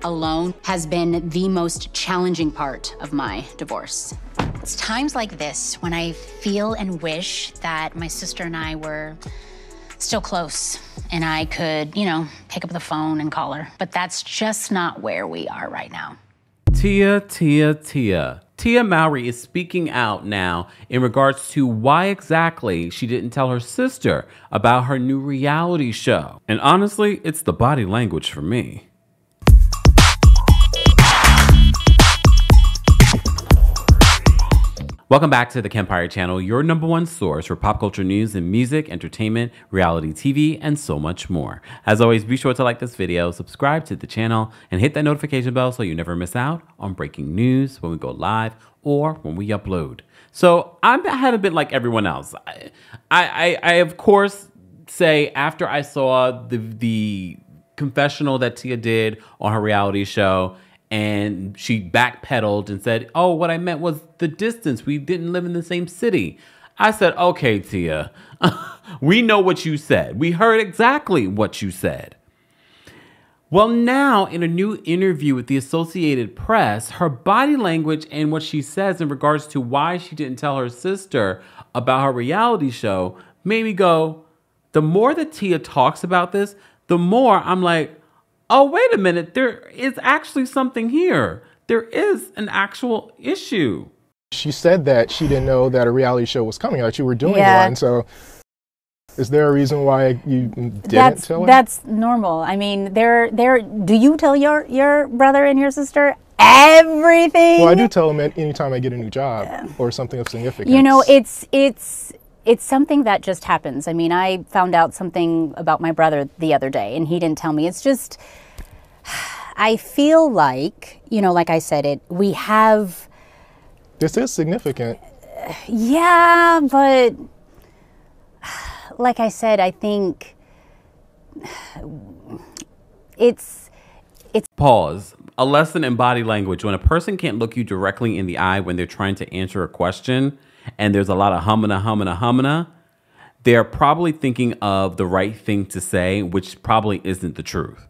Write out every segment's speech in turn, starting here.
alone has been the most challenging part of my divorce. It's times like this when I feel and wish that my sister and I were still close and I could, pick up the phone and call her. But that's just not where we are right now. Tamera Mowry is speaking out now in regards to why exactly she didn't tell her sister about her new reality show. And honestly, it's the body language for me. Welcome back to the Kempire channel, your #1 source for pop culture news and music, entertainment, reality TV, and so much more. As always, be sure to like this video, subscribe to the channel, and hit that notification bell so you never miss out on breaking news when we go live or when we upload. So I had a bit like everyone else. I of course say after I saw the confessional that Tia did on her reality show, and she backpedaled and said, oh, what I meant was the distance. We didn't live in the same city. I said, okay, Tia, we know what you said. We heard exactly what you said. Well, now in a new interview with the Associated Press, her body language and what she says in regards to why she didn't tell her sister about her reality show made me go, the more that Tia talks about this, the more I'm like, oh, wait a minute, there is actually something here. There is an actual issue. She said that she didn't know that a reality show was coming out. You were doing one, so is there a reason why you didn't tell her? That's normal. I mean, do you tell your brother and your sister everything? Well, I do tell them anytime I get a new job or something of significance. You know, it's something that just happens. I mean, I found out something about my brother the other day, and he didn't tell me. It's just, I feel like, like I said, we have... This is significant. Yeah, but like I said, I think it's... Pause. A lesson in body language. When a person can't look you directly in the eye when they're trying to answer a question, and there's a lot of humana, they're probably thinking of the right thing to say, which probably isn't the truth.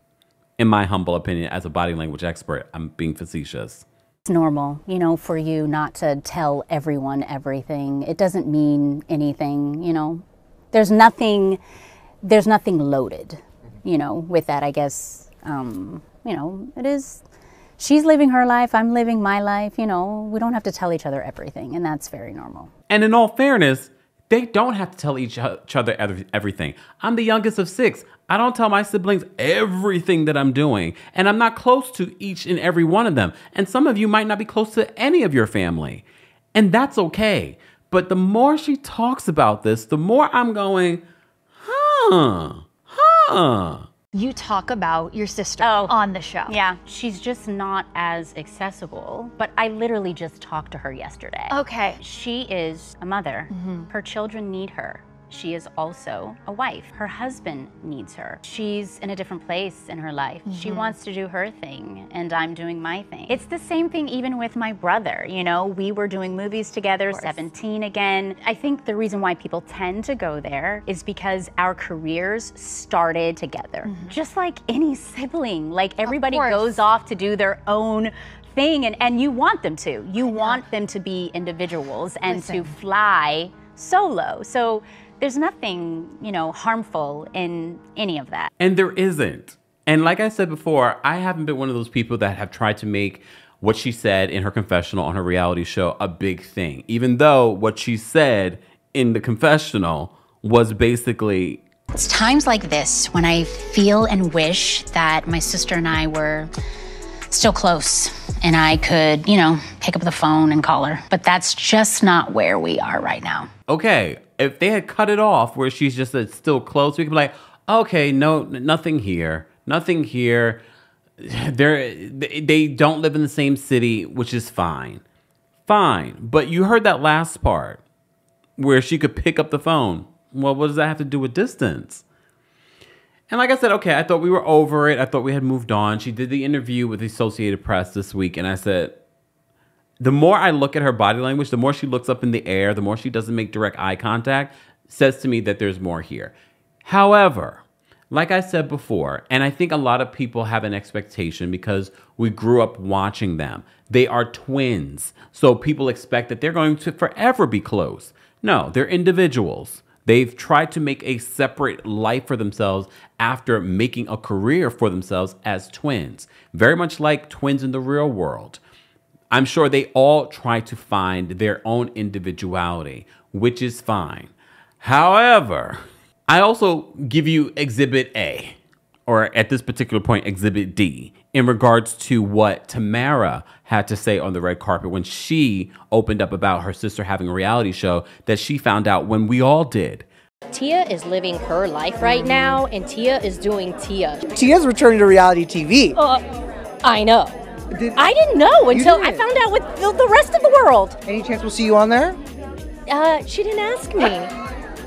In my humble opinion, as a body language expert, I'm being facetious. It's normal, for you not to tell everyone everything. It doesn't mean anything, There's nothing loaded, with that, I guess. It is... She's living her life, I'm living my life, we don't have to tell each other everything, and that's very normal. And in all fairness, they don't have to tell each other everything. I'm the youngest of 6. I don't tell my siblings everything that I'm doing, and I'm not close to each and every one of them. And some of you might not be close to any of your family, and that's okay. But the more she talks about this, the more I'm going, You talk about your sister on the show. Yeah, she's just not as accessible, but I literally just talked to her yesterday. Okay. She is a mother. Her children need her. She is also a wife. Her husband needs her. She's in a different place in her life. She wants to do her thing, and I'm doing my thing. It's the same thing even with my brother, we were doing movies together, 17 again. I think the reason why people tend to go there is because our careers started together. Just like any sibling, like everybody goes off to do their own thing, and you want them to. You want them to be individuals and to fly solo. So there's nothing, harmful in any of that. And there isn't. And like I said before, I haven't been one of those people that have tried to make what she said in her confessional on her reality show a big thing, even though what she said in the confessional was basically... It's times like this when I feel and wish that my sister and I were still close and I could, pick up the phone and call her. But that's just not where we are right now. Okay, if they had cut it off where she's just still close, we could be like, okay, no, nothing here. Nothing here. They don't live in the same city, which is fine. Fine. But you heard that last part where she could pick up the phone. Well, what does that have to do with distance? And like I said, okay, I thought we were over it. I thought we had moved on. She did the interview with the Associated Press this week, and I said, the more I look at her body language, the more she looks up in the air, the more she doesn't make direct eye contact, says to me that there's more here. However, like I said before, and I think a lot of people have an expectation because we grew up watching them. They are twins. So people expect that they're going to forever be close. No, they're individuals. They've tried to make a separate life for themselves after making a career for themselves as twins. Very much like twins in the real world. I'm sure they all try to find their own individuality, which is fine. However, I also give you Exhibit A, or at this particular point, Exhibit D, in regards to what Tamera had to say on the red carpet when she opened up about her sister having a reality show that she found out when we all did. Tia is living her life right now, and Tia is doing Tia. Tia's returning to reality TV. I know. I didn't know until I found out with the rest of the world. Any chance we'll see you on there? She didn't ask me.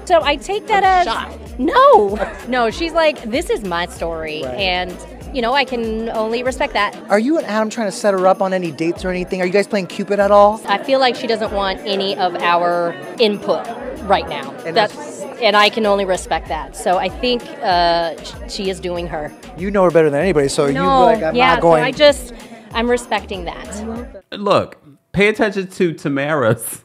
So I take that as... No, she's like, this is my story, and... You know, I can only respect that. Are you and Adam trying to set her up on any dates or anything? Are you guys playing Cupid at all? I feel like she doesn't want any of our input right now. And I can only respect that. So I think she is doing her. You know her better than anybody, so you're like, I'm not going. So I'm respecting that. Look, pay attention to Tamera's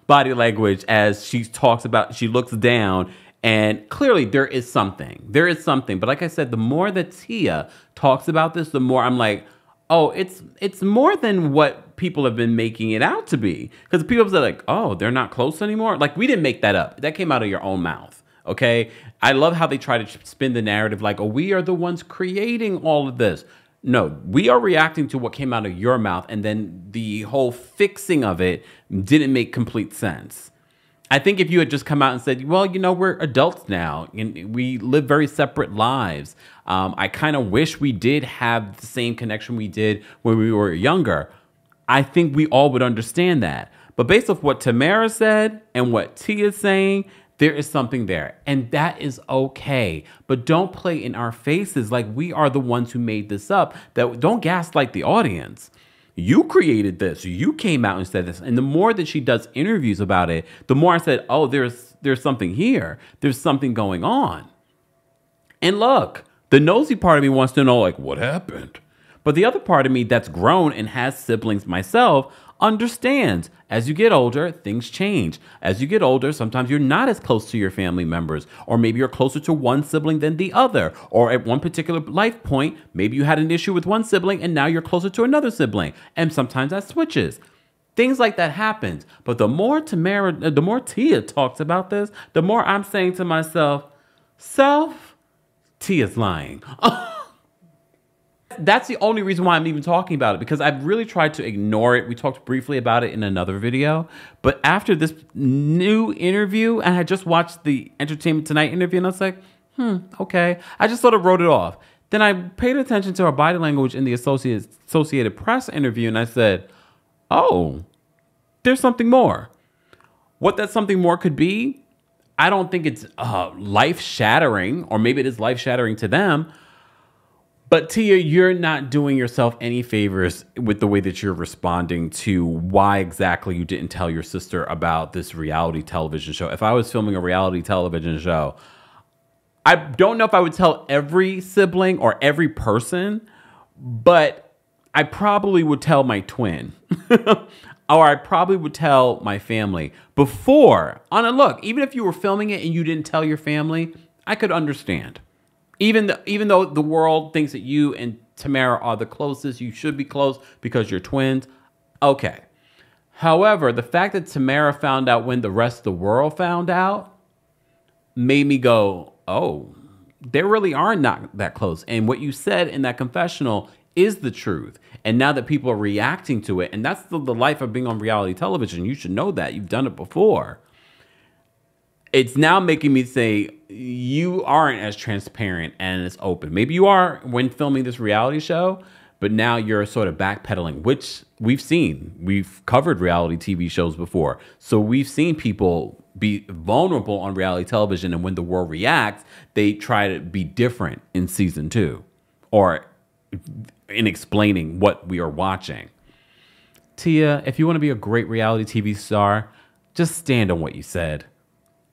body language as she talks about, she looks down. And clearly there is something. There is something. But like I said, the more that Tia talks about this, the more I'm like, oh, it's more than what people have been making it out to be. Because people are like, oh, they're not close anymore. Like, we didn't make that up. That came out of your own mouth. Okay? I love how they try to spin the narrative like, oh, we are the ones creating all of this. No, we are reacting to what came out of your mouth. And then the whole fixing of it didn't make complete sense. I think if you had just come out and said, well, you know, we're adults now and we live very separate lives. I kind of wish we did have the same connection we did when we were younger. I think we all would understand that. But based off what Tamera said and what Tia is saying, there is something there. And that is okay. But don't play in our faces like we are the ones who made this up. Don't gaslight the audience. You created this. You came out and said this. And the more that she does interviews about it, the more I said, oh, there's something here. There's something going on. And look, the nosy part of me wants to know, like, what happened? But the other part of me that's grown and has siblings myself understands as you get older, things change. As you get older, sometimes you're not as close to your family members, or maybe you're closer to one sibling than the other, or at one particular life point, maybe you had an issue with one sibling and now you're closer to another sibling. And sometimes that switches. Things like that happens. But the more Tia talks about this, the more I'm saying to myself, Tia's lying. That's the only reason why I'm even talking about it, because I've really tried to ignore it. We talked briefly about it in another video. But after this new interview, and I had just watched the Entertainment Tonight interview, and I was like, okay. I just sort of wrote it off. Then I paid attention to her body language in the Associated Press interview, and I said, oh, there's something more. What that something more could be, I don't think it's life-shattering, or maybe it is life-shattering to them. But Tia, you're not doing yourself any favors with the way that you're responding to why exactly you didn't tell your sister about this reality television show. If I was filming a reality television show, I don't know if I would tell every sibling or every person, but I probably would tell my twin. Or I probably would tell my family before. Look, even if you were filming it and you didn't tell your family, I could understand. Even though the world thinks that you and Tamera are the closest, you should be close because you're twins. Okay. However, the fact that Tamera found out when the rest of the world found out made me go, oh, they really are not that close. And what you said in that confessional is the truth. And now that people are reacting to it, and that's the life of being on reality television, you should know that. You've done it before. It's now making me say you aren't as transparent and as open. Maybe you are when filming this reality show, but now you're sort of backpedaling, which we've seen. We've covered reality TV shows before. So we've seen people be vulnerable on reality television, and when the world reacts, they try to be different in season 2 or in explaining what we are watching. Tia, if you want to be a great reality TV star, just stand on what you said.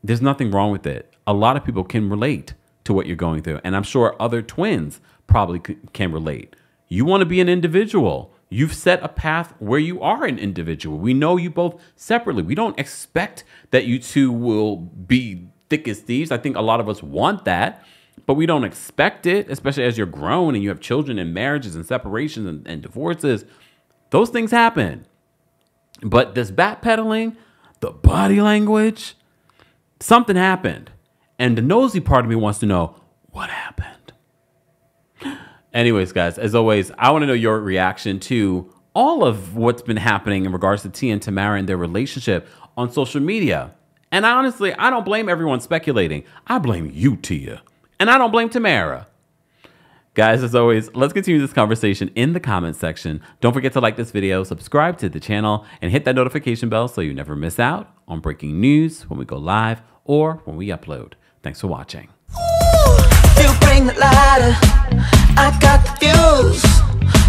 There's nothing wrong with it. A lot of people can relate to what you're going through. And I'm sure other twins probably can relate. You want to be an individual. You've set a path where you are an individual. We know you both separately. We don't expect that you two will be thick as thieves. I think a lot of us want that, but we don't expect it, especially as you're grown and you have children and marriages and separations and divorces. Those things happen. But this backpedaling, the body language, something happened. And the nosy part of me wants to know what happened. Anyways, guys, as always, I want to know your reaction to all of what's been happening in regards to T and Tamera and their relationship on social media. And honestly, I don't blame everyone speculating. I blame you, Tia. And I don't blame Tamera. Guys, as always, let's continue this conversation in the comments section. Don't forget to like this video, subscribe to the channel, and hit that notification bell so you never miss out on breaking news when we go live or when we upload. Thanks for watching. You bring the lighter, I got the fuse.